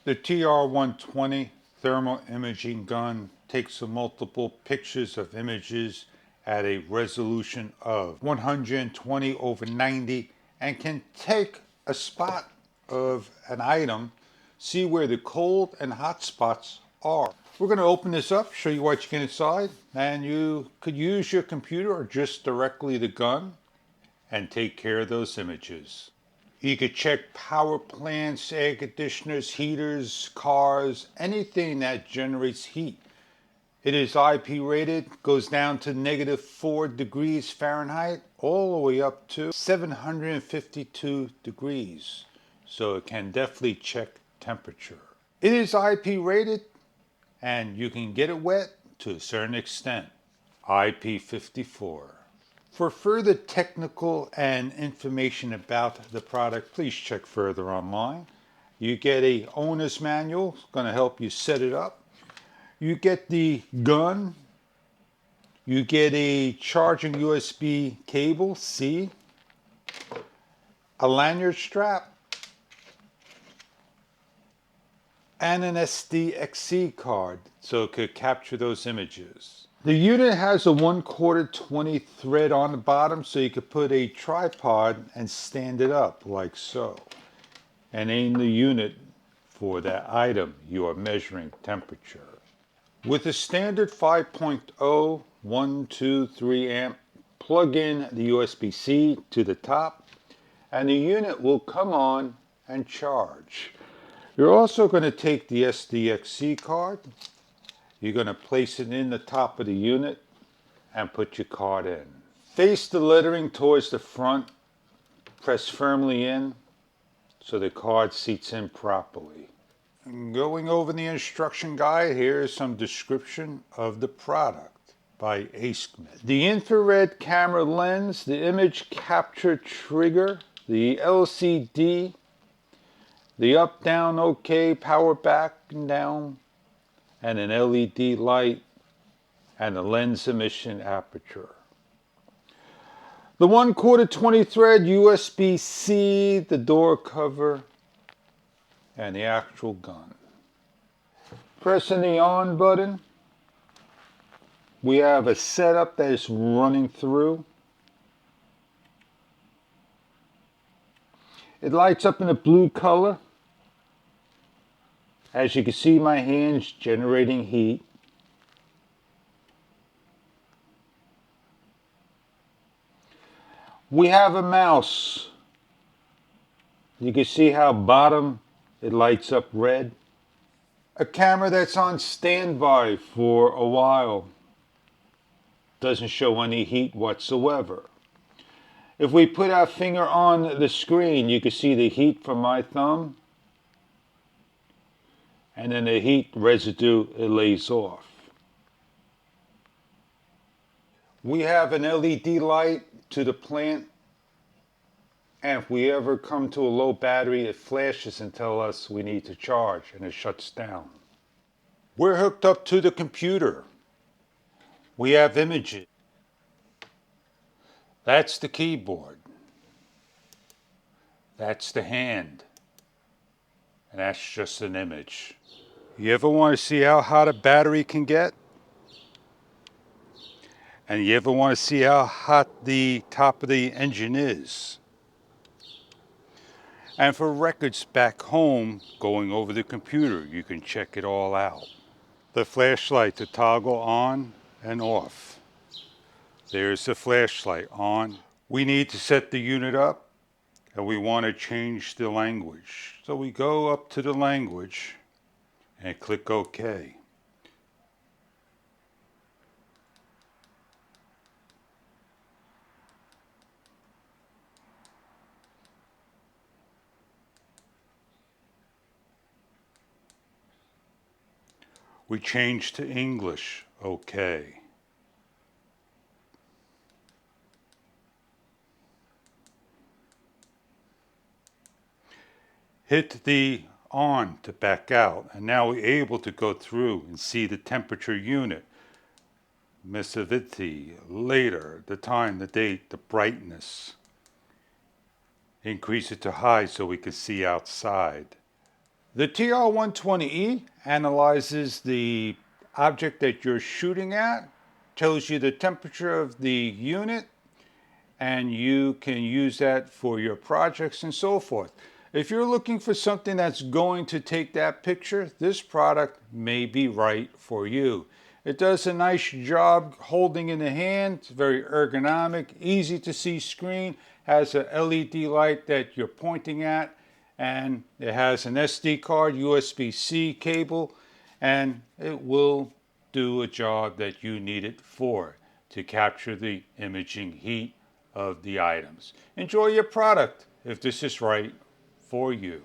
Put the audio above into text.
The TR120 thermal imaging gun takes multiple pictures of images at a resolution of 120 over 90 and can take a spot of an item, see where the cold and hot spots are. We're going to open this up, show you what you get inside, and you could use your computer or just directly the gun and take care of those images. You could check power plants, air conditioners, heaters, cars, anything that generates heat. It is IP rated, goes down to -4 degrees Fahrenheit, all the way up to 752 degrees. So it can definitely check temperature. It is IP rated, and you can get it wet to a certain extent. IP54. For further technical and information about the product, please check further online. You get a owner's manual, it's going to help you set it up. You get the gun. You get a charging USB cable, C, a lanyard strap, and an SDXC card so it could capture those images. The unit has a 1/4 20 thread on the bottom, so you could put a tripod and stand it up like so and aim the unit for that item you are measuring temperature. With a standard 5.0 1, 2, 3 amp, plug in the USB-C to the top and the unit will come on and charge. You're also going to take the SDXC card. You're going to place it in the top of the unit and put your card in. Face the lettering towards the front. Press firmly in so the card seats in properly. And going over the instruction guide, here is some description of the product by ACEGMET. The infrared camera lens, the image capture trigger, the LCD, the up, down, OK, power back and down, and an LED light, and a lens emission aperture. The 1/4 20 thread USB-C, the door cover, and the actual gun. Pressing the on button, we have a setup that is running through. It lights up in a blue color. As you can see, my hands generating heat. We have a mouse. You can see how bottom it lights up red. A camera that's on standby for a while. Doesn't show any heat whatsoever. If we put our finger on the screen, you can see the heat from my thumb. And then the heat residue, it lays off. We have an LED light to the plant, and if we ever come to a low battery, it flashes and tells us we need to charge, and it shuts down. We're hooked up to the computer. We have images. That's the keyboard. That's the hand. And that's just an image. You ever want to see how hot a battery can get? And you ever want to see how hot the top of the engine is? And for records back home, going over the computer, you can check it all out. The flashlight to toggle on and off. There's the flashlight on. We need to set the unit up, and we want to change the language. So we go up to the language and click OK. We change to English, OK. Hit the on to back out, and now we're able to go through and see the temperature unit, emissivity, later, the time, the date, the brightness. Increase it to high so we can see outside. The TR120E analyzes the object that you're shooting at, tells you the temperature of the unit, and you can use that for your projects and so forth. If you're looking for something that's going to take that picture, this product may be right for you. It does a nice job holding in the hand. It's very ergonomic, easy to see screen, has a LED light that you're pointing at, and it has an SD card, USB-C cable, and it will do a job that you need it for to capture the imaging heat of the items. Enjoy your product if this is right for you.